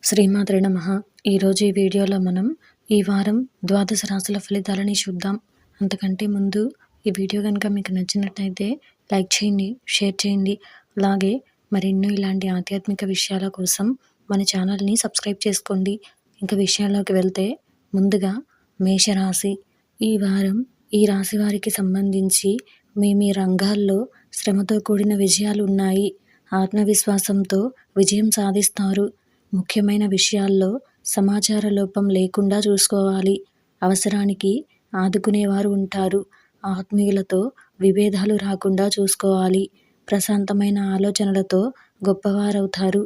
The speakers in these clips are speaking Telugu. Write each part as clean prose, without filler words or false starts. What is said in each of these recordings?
శ్రీమాత్రే నమః. ఈరోజు ఈ వీడియోలో మనం ఈ వారం ద్వాదశ రాశుల ఫలితాలని చూద్దాం. అంతకంటే ముందు ఈ వీడియో కనుక మీకు నచ్చినట్టయితే లైక్ చేయండి, షేర్ చేయండి. అలాగే మరెన్నో ఇలాంటి ఆధ్యాత్మిక విషయాల కోసం మన ఛానల్ని సబ్స్క్రైబ్ చేసుకోండి. ఇంకా విషయాల్లోకి వెళ్తే ముందుగా మేషరాశి. ఈ వారం ఈ రాశి వారికి సంబంధించి మీ రంగాల్లో శ్రమతో కూడిన విజయాలు ఉన్నాయి. ఆత్మవిశ్వాసంతో విజయం సాధిస్తారు. ముఖ్యమైన విషయాల్లో సమాచార లోపం లేకుండా చూసుకోవాలి. అవసరానికి ఆదుకునేవారు ఉంటారు. ఆత్మీయులతో విభేదాలు రాకుండా చూసుకోవాలి. ప్రశాంతమైన ఆలోచనలతో గొప్పవారవుతారు.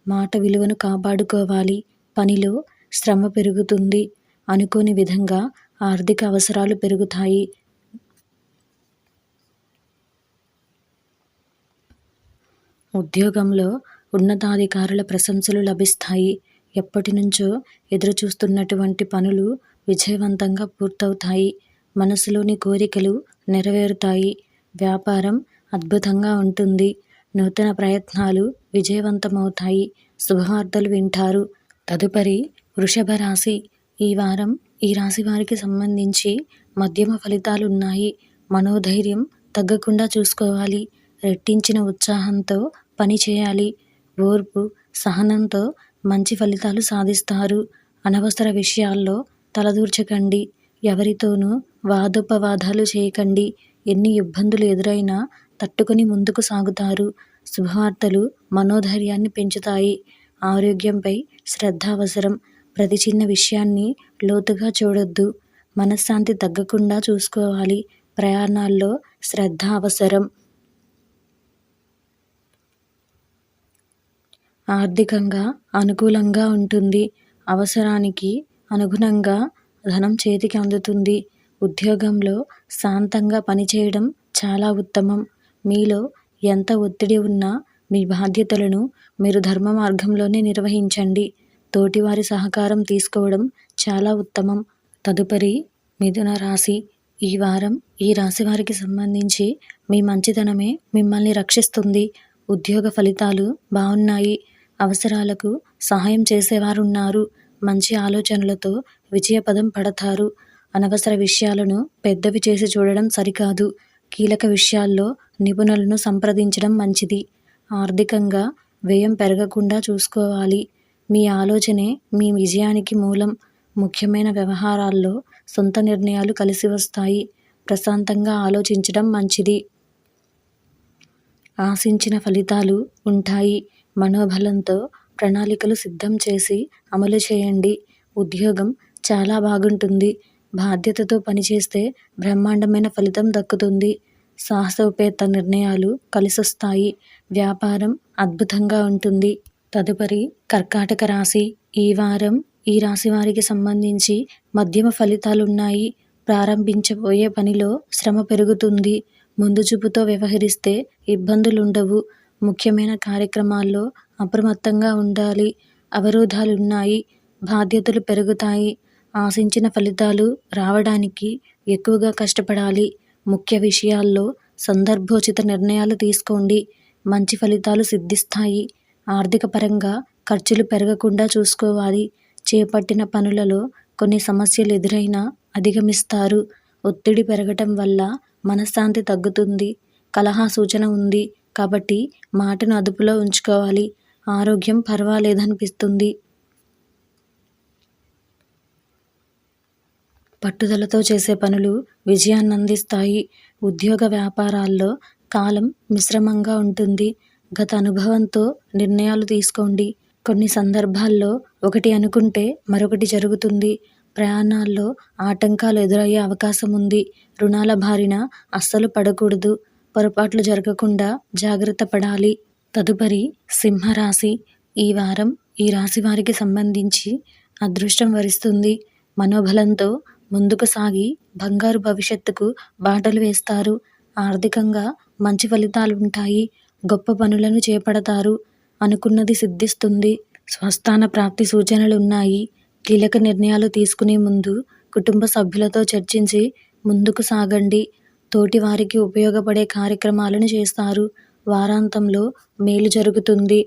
మాట విలువను కాపాడుకోవాలి. పనిలో శ్రమ పెరుగుతుంది. అనుకోని విధంగా ఆర్థిక అవసరాలు పెరుగుతాయి. ఉద్యోగంలో ఉన్నతాధికారుల ప్రశంసలు లభిస్తాయి. ఎప్పటి నుంచో ఎదురుచూస్తున్నటువంటి పనులు విజయవంతంగా పూర్తవుతాయి. మనసులోని కోరికలు నెరవేరుతాయి. వ్యాపారం అద్భుతంగా ఉంటుంది. నూతన ప్రయత్నాలు విజయవంతమవుతాయి. శుభవార్తలు వింటారు. తదుపరి వృషభ రాశి. ఈ వారం ఈ రాశి వారికి సంబంధించి మధ్యమ ఫలితాలున్నాయి. మనోధైర్యం తగ్గకుండా చూసుకోవాలి. రెట్టించిన ఉత్సాహంతో పని చేయాలి. ఓర్పు, సహనంతో మంచి ఫలితాలు సాధిస్తారు. అనవసర విషయాల్లో తలదూర్చకండి. ఎవరితోనూ వాదోపవాదాలు చేయకండి. ఎన్ని ఇబ్బందులు ఎదురైనా తట్టుకొని ముందుకు సాగుతారు. శుభవార్తలు మనోధైర్యాన్ని పెంచుతాయి. ఆరోగ్యంపై శ్రద్ధ అవసరం. ప్రతి చిన్న విషయాన్ని లోతుగా చూడొద్దు. మనశ్శాంతి తగ్గకుండా చూసుకోవాలి. ప్రయాణాల్లో శ్రద్ధ అవసరం. ఆర్థికంగా అనుకూలంగా ఉంటుంది. అవసరానికి అనుగుణంగా ధనం చేతికి అందుతుంది. ఉద్యోగంలో శాంతంగా పనిచేయడం చాలా ఉత్తమం. మీలో ఎంత ఒత్తిడి ఉన్నా మీ బాధ్యతలను మీరు ధర్మ మార్గంలోనే నిర్వహించండి. తోటివారి సహకారం తీసుకోవడం చాలా ఉత్తమం. తదుపరి మిథున రాశి. ఈ వారం ఈ రాశి వారికి సంబంధించి మీ మంచితనమే మిమ్మల్ని రక్షిస్తుంది. ఉద్యోగ ఫలితాలు బాగున్నాయి. అవసరాలకు సహాయం చేసేవారున్నారు. మంచి ఆలోచనలతో విజయపదం పడతారు. అనవసర విషయాలను పెద్దవి చేసి చూడడం సరికాదు. కీలక విషయాల్లో నిపుణులను సంప్రదించడం మంచిది. ఆర్థికంగా వ్యయం పెరగకుండా చూసుకోవాలి. మీ ఆలోచనే మీ విజయానికి మూలం. ముఖ్యమైన వ్యవహారాల్లో సొంత నిర్ణయాలు కలిసి వస్తాయి. ప్రశాంతంగా ఆలోచించడం మంచిది. ఆశించిన ఫలితాలు ఉంటాయి. మనోబలంతో ప్రణాళికలు సిద్ధం చేసి అమలు చేయండి. ఉద్యోగం చాలా బాగుంటుంది. బాధ్యతతో పనిచేస్తే బ్రహ్మాండమైన ఫలితం దక్కుతుంది. సాహసోపేత నిర్ణయాలు కలిసొస్తాయి. వ్యాపారం అద్భుతంగా ఉంటుంది. తదుపరి కర్కాటక రాశి. ఈ వారం ఈ రాశి వారికి సంబంధించి మధ్యమ ఫలితాలున్నాయి. ప్రారంభించబోయే పనిలో శ్రమ పెరుగుతుంది. ముందు చూపుతో వ్యవహరిస్తే ఇబ్బందులుండవు. ముఖ్యమైన కార్యక్రమాల్లో అప్రమత్తంగా ఉండాలి. అవరోధాలున్నాయి. బాధ్యతలు పెరుగుతాయి. ఆశించిన ఫలితాలు రావడానికి ఎక్కువగా కష్టపడాలి. ముఖ్య విషయాల్లో సందర్భోచిత నిర్ణయాలు తీసుకోండి. మంచి ఫలితాలు సిద్ధిస్తాయి. ఆర్థిక పరంగా ఖర్చులు పెరగకుండా చూసుకోవాలి. చేపట్టిన పనులలో కొన్ని సమస్యలు ఎదురైనా అధిగమిస్తారు. ఒత్తిడి పెరగటం వల్ల మనశ్శాంతి తగ్గుతుంది. కలహ సూచన ఉంది కాబట్టి మాటను అదుపులో ఉంచుకోవాలి. ఆరోగ్యం పర్వాలేదనిపిస్తుంది. పట్టుదలతో చేసే పనులు విజయాన్ని అందిస్తాయి. ఉద్యోగ వ్యాపారాల్లో కాలం మిశ్రమంగా ఉంటుంది. గత అనుభవంతో నిర్ణయాలు తీసుకోండి. కొన్ని సందర్భాల్లో ఒకటి అనుకుంటే మరొకటి జరుగుతుంది. ప్రయాణాల్లో ఆటంకాలు ఎదురయ్యే అవకాశం ఉంది. రుణాల బారిన అస్సలు పడకూడదు. పొరపాట్లు జరగకుండా జాగ్రత్త పడాలి. తదుపరి సింహరాశి. ఈ వారం ఈ రాశి వారికి సంబంధించి అదృష్టం వరిస్తుంది. మనోబలంతో ముందుకు సాగి బంగారు భవిష్యత్తుకు బాటలు వేస్తారు. ఆర్థికంగా మంచి ఫలితాలుంటాయి. గొప్ప పనులను చేపడతారు. అనుకున్నది సిద్ధిస్తుంది. స్వస్థాన ప్రాప్తి సూచనలున్నాయి. కీలక నిర్ణయాలు తీసుకునే ముందు కుటుంబ సభ్యులతో చర్చించి ముందుకు సాగండి. తోటి వారికి ఉపయోగపడే కార్యక్రమాలను చేస్తారు. వారాంతంలో మేలు జరుగుతుంది.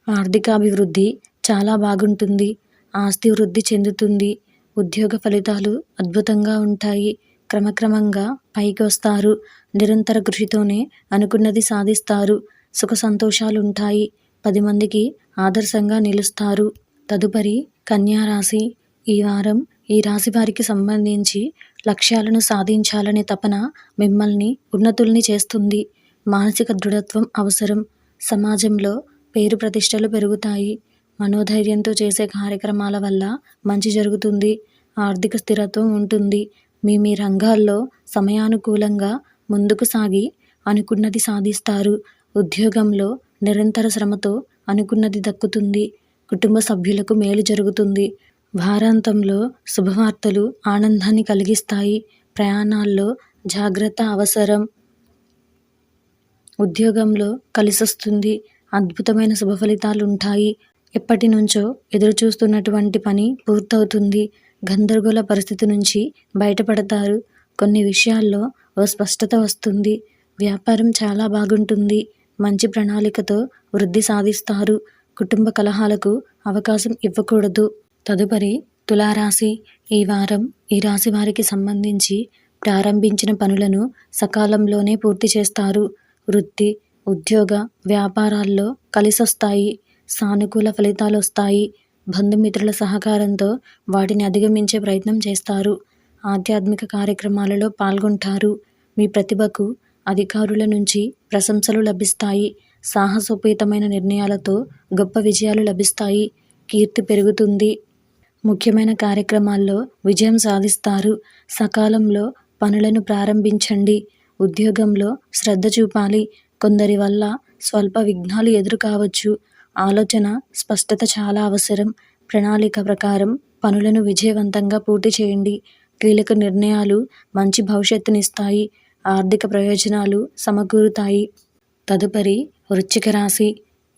ఆర్థికాభివృద్ధి చాలా బాగుంటుంది. ఆస్తి వృద్ధి చెందుతుంది. ఉద్యోగ ఫలితాలు అద్భుతంగా ఉంటాయి. క్రమక్రమంగా పైకి వస్తారు. నిరంతర కృషితోనే అనుకున్నది సాధిస్తారు. సుఖ సంతోషాలుంటాయి. 10 మందికి ఆదర్శంగా నిలుస్తారు. తదుపరి కన్యా రాశి. ఈ వారం ఈ రాశి వారికి సంబంధించి లక్ష్యాలను సాధించాలనే తపన మిమ్మల్ని ఉన్నతుల్ని చేస్తుంది. మానసిక దృఢత్వం అవసరం. సమాజంలో పేరు ప్రతిష్టలు పెరుగుతాయి. మనోధైర్యంతో చేసే కార్యక్రమాల వల్ల మంచి జరుగుతుంది. ఆర్థిక స్థిరత్వం ఉంటుంది. మీ రంగాల్లో సమయానుకూలంగా ముందుకు సాగి అనుకున్నది సాధిస్తారు. ఉద్యోగంలో నిరంతర శ్రమతో అనుకున్నది దక్కుతుంది. కుటుంబ సభ్యులకు మేలు జరుగుతుంది. వారాంతంలో శుభవార్తలు ఆనందాన్ని కలిగిస్తాయి. ప్రయాణాల్లో జాగ్రత్త అవసరం. ఉద్యోగంలో కలిసొస్తుంది. అద్భుతమైన శుభ ఫలితాలుంటాయి. ఎప్పటి నుంచో ఎదురుచూస్తున్నటువంటి పని పూర్తవుతుంది. గందరగోళ పరిస్థితి నుంచి బయటపడతారు. కొన్ని విషయాల్లో ఓ స్పష్టత వస్తుంది. వ్యాపారం చాలా బాగుంటుంది. మంచి ప్రణాళికతో వృద్ధి సాధిస్తారు. కుటుంబ కలహాలకు అవకాశం ఇవ్వకూడదు. తదుపరి తులారాశి. ఈ వారం ఈ రాశి వారికి సంబంధించి ప్రారంభించిన పనులను సకాలంలోనే పూర్తి చేస్తారు. వృత్తి, ఉద్యోగ, వ్యాపారాల్లో కలిసొస్తాయి. సానుకూల ఫలితాలు వస్తాయి. బంధుమిత్రుల సహకారంతో వాటిని అధిగమించే ప్రయత్నం చేస్తారు. ఆధ్యాత్మిక కార్యక్రమాలలో పాల్గొంటారు. మీ ప్రతిభకు అధికారుల నుంచి ప్రశంసలు లభిస్తాయి. సాహసోపేతమైన నిర్ణయాలతో గొప్ప విజయాలు లభిస్తాయి. కీర్తి పెరుగుతుంది. ముఖ్యమైన కార్యక్రమాల్లో విజయం సాధిస్తారు. సకాలంలో పనులను ప్రారంభించండి. ఉద్యోగంలో శ్రద్ధ చూపాలి. కొందరి వల్ల స్వల్ప విఘ్నాలు ఎదురు కావచ్చు. ఆలోచన స్పష్టత చాలా అవసరం. ప్రణాళిక ప్రకారం పనులను విజయవంతంగా పూర్తి చేయండి. కీలక నిర్ణయాలు మంచి భవిష్యత్తునిస్తాయి. ఆర్థిక ప్రయోజనాలు సమకూరుతాయి. తదుపరి వృశ్చిక రాశి.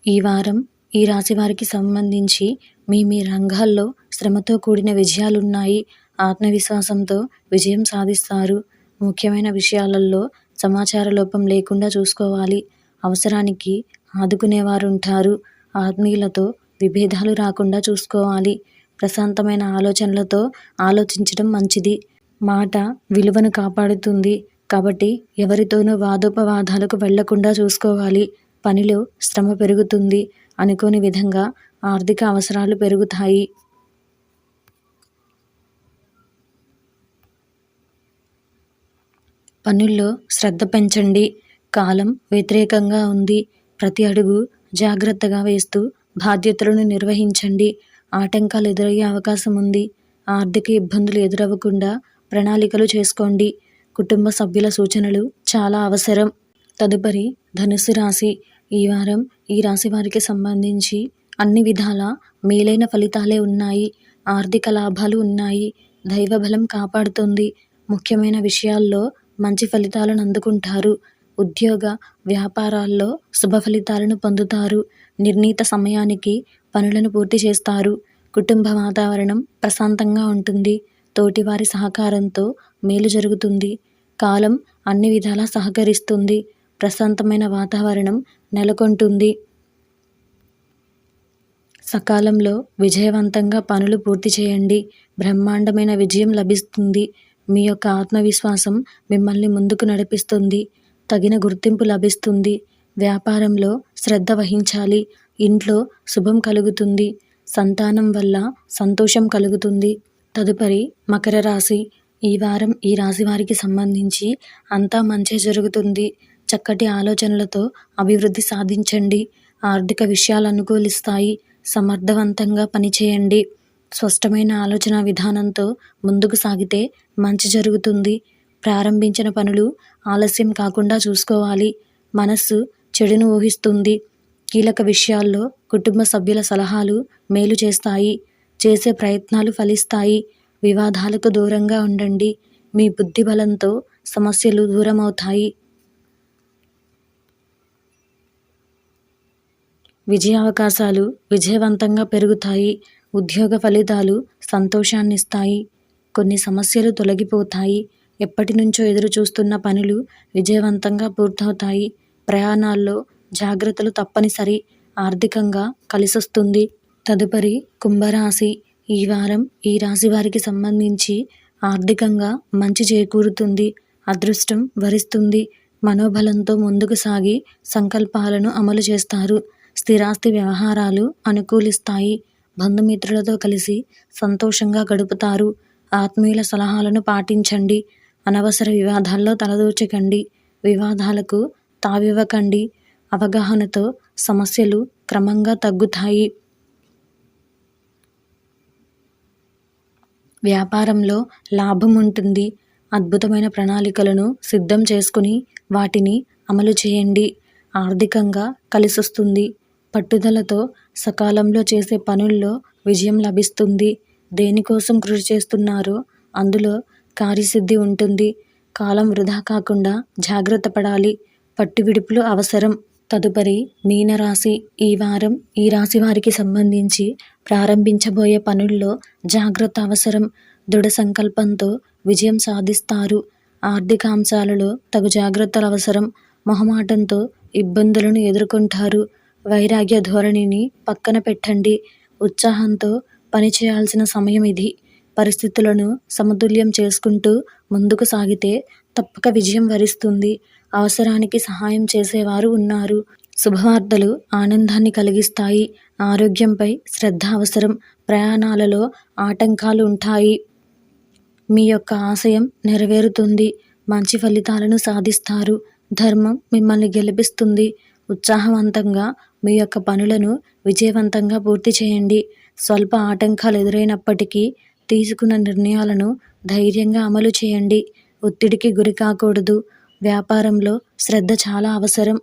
ఈ వారం ఈ రాశి వారికి సంబంధించి మీ రంగాల్లో శ్రమతో కూడిన విజయాలున్నాయి. ఆత్మవిశ్వాసంతో విజయం సాధిస్తారు. ముఖ్యమైన విషయాలలో సమాచార లోపం లేకుండా చూసుకోవాలి. అవసరానికి ఆదుకునేవారుంటారు. ఆత్మీయులతో విభేదాలు రాకుండా చూసుకోవాలి. ప్రశాంతమైన ఆలోచనలతో ఆలోచించడం మంచిది. మాట విలువను కాపాడుతుంది. కాబట్టి ఎవరితోనూ వాదోపవాదాలకు వెళ్లకుండా చూసుకోవాలి. పనిలో శ్రమ పెరుగుతుంది. అనుకోని విధంగా ఆర్థిక అవసరాలు పెరుగుతాయి. పనుల్లో శ్రద్ధ పెంచండి. కాలం వ్యతిరేకంగా ఉంది. ప్రతి అడుగు జాగ్రత్తగా వేస్తూ బాధ్యతలను నిర్వహించండి. ఆటంకాలు ఎదురయ్యే అవకాశం ఉంది. ఆర్థిక ఇబ్బందులు ఎదురవ్వకుండా ప్రణాళికలు చేసుకోండి. కుటుంబ సభ్యుల సూచనలు చాలా అవసరం. తదుపరి ధనుస్సు రాశి. ఈ వారం ఈ రాశి వారికి సంబంధించి అన్ని విధాల మేలైన ఫలితాలే ఉన్నాయి. ఆర్థిక లాభాలు ఉన్నాయి. దైవబలం కాపాడుతుంది. ముఖ్యమైన విషయాల్లో మంచి ఫలితాలను అందుకుంటారు. ఉద్యోగ వ్యాపారాల్లో శుభ ఫలితాలను పొందుతారు. నిర్ణీత సమయానికి పనులను పూర్తి చేస్తారు. కుటుంబ వాతావరణం ప్రశాంతంగా ఉంటుంది. తోటివారి సహకారంతో మేలు జరుగుతుంది. కాలం అన్ని విధాలా సహకరిస్తుంది. ప్రశాంతమైన వాతావరణం నెలకొంటుంది. సకాలంలో విజయవంతంగా పనులు పూర్తి చేయండి. బ్రహ్మాండమైన విజయం లభిస్తుంది. మీ యొక్క ఆత్మవిశ్వాసం మిమ్మల్ని ముందుకు నడిపిస్తుంది. తగిన గుర్తింపు లభిస్తుంది. వ్యాపారంలో శ్రద్ధ వహించాలి. ఇంట్లో శుభం కలుగుతుంది. సంతానం వల్ల సంతోషం కలుగుతుంది. తదుపరి మకర రాశి. ఈ వారం ఈ రాశి వారికి సంబంధించి అంతా మంచే జరుగుతుంది. చక్కటి ఆలోచనలతో అభివృద్ధి సాధించండి. ఆర్థిక విషయాలు అనుకూలిస్తాయి. సమర్థవంతంగా పనిచేయండి. స్పష్టమైన ఆలోచన విధానంతో ముందుకు సాగితే మంచి జరుగుతుంది. ప్రారంభించిన పనులు ఆలస్యం కాకుండా చూసుకోవాలి. మనస్సు చెడును ఊహిస్తుంది. కీలక విషయాల్లో కుటుంబ సభ్యుల సలహాలు మేలు చేస్తాయి. చేసే ప్రయత్నాలు ఫలిస్తాయి. వివాదాలకు దూరంగా ఉండండి. మీ బుద్ధి బలంతో సమస్యలు దూరమవుతాయి. విజయావకాశాలు విజయవంతంగా పెరుగుతాయి. ఉద్యోగ ఫలితాలు సంతోషాన్నిస్తాయి. కొన్ని సమస్యలు తొలగిపోతాయి. ఎప్పటి నుంచో ఎదురు చూస్తున్న పనులు విజయవంతంగా పూర్తవుతాయి. ప్రయాణాల్లో జాగ్రత్తలు తప్పనిసరి. ఆర్థికంగా కలిసొస్తుంది. తదుపరి కుంభరాశి. ఈ వారం ఈ రాశి వారికి సంబంధించి ఆర్థికంగా మంచి చేకూరుతుంది. అదృష్టం వరిస్తుంది. మనోబలంతో ముందుకు సాగి సంకల్పాలను అమలు చేస్తారు. స్థిరాస్తి వ్యవహారాలు అనుకూలిస్తాయి. బంధుమిత్రులతో కలిసి సంతోషంగా గడుపుతారు. ఆత్మీయుల సలహాలను పాటించండి. అనవసర వివాదాల్లో తలదూర్చకండి. వివాదాలకు తావివ్వకండి. అవగాహనతో సమస్యలు క్రమంగా తగ్గుతాయి. వ్యాపారంలో లాభం ఉంటుంది. అద్భుతమైన ప్రణాళికలను సిద్ధం చేసుకుని వాటిని అమలు చేయండి. ఆర్థికంగా కలిసొస్తుంది. పట్టుదలతో సకాలంలో చేసే పనుల్లో విజయం లభిస్తుంది. దేనికోసం కృషి చేస్తున్నారో అందులో కార్యసిద్ధి ఉంటుంది. కాలం వృధా కాకుండా జాగ్రత్త పడాలి. పట్టువిడుపులు అవసరం. తదుపరి మీనరాశి. ఈ వారం ఈ రాశి వారికి సంబంధించి ప్రారంభించబోయే పనుల్లో జాగ్రత్త అవసరం. దృఢ సంకల్పంతో విజయం సాధిస్తారు. ఆర్థిక అంశాలలో తగు జాగ్రత్తలు అవసరం. మొహమాటంతో ఇబ్బందులను ఎదుర్కొంటారు. వైరాగ్య ధోరణిని పక్కన పెట్టండి. ఉత్సాహంతో పనిచేయాల్సిన సమయం ఇది. పరిస్థితులను సమతుల్యం చేసుకుంటూ ముందుకు సాగితే తప్పక విజయం వరిస్తుంది. అవసరానికి సహాయం చేసేవారు ఉన్నారు. శుభవార్తలు ఆనందాన్ని కలిగిస్తాయి. ఆరోగ్యంపై శ్రద్ధ అవసరం. ప్రయాణాలలో ఆటంకాలు ఉంటాయి. మీ యొక్క ఆశయం నెరవేరుతుంది. మంచి ఫలితాలను సాధిస్తారు. ధర్మం మిమ్మల్ని గెలిపిస్తుంది. ఉత్సాహవంతంగా మీ యొక్క పనులను విజయవంతంగా పూర్తి చేయండి. స్వల్ప ఆటంకాలు ఎదురైనప్పటికీ తీసుకున్న నిర్ణయాలను ధైర్యంగా అమలు చేయండి. ఒత్తిడికి గురి కాకూడదు. వ్యాపారంలో శ్రద్ధ చాలా అవసరం.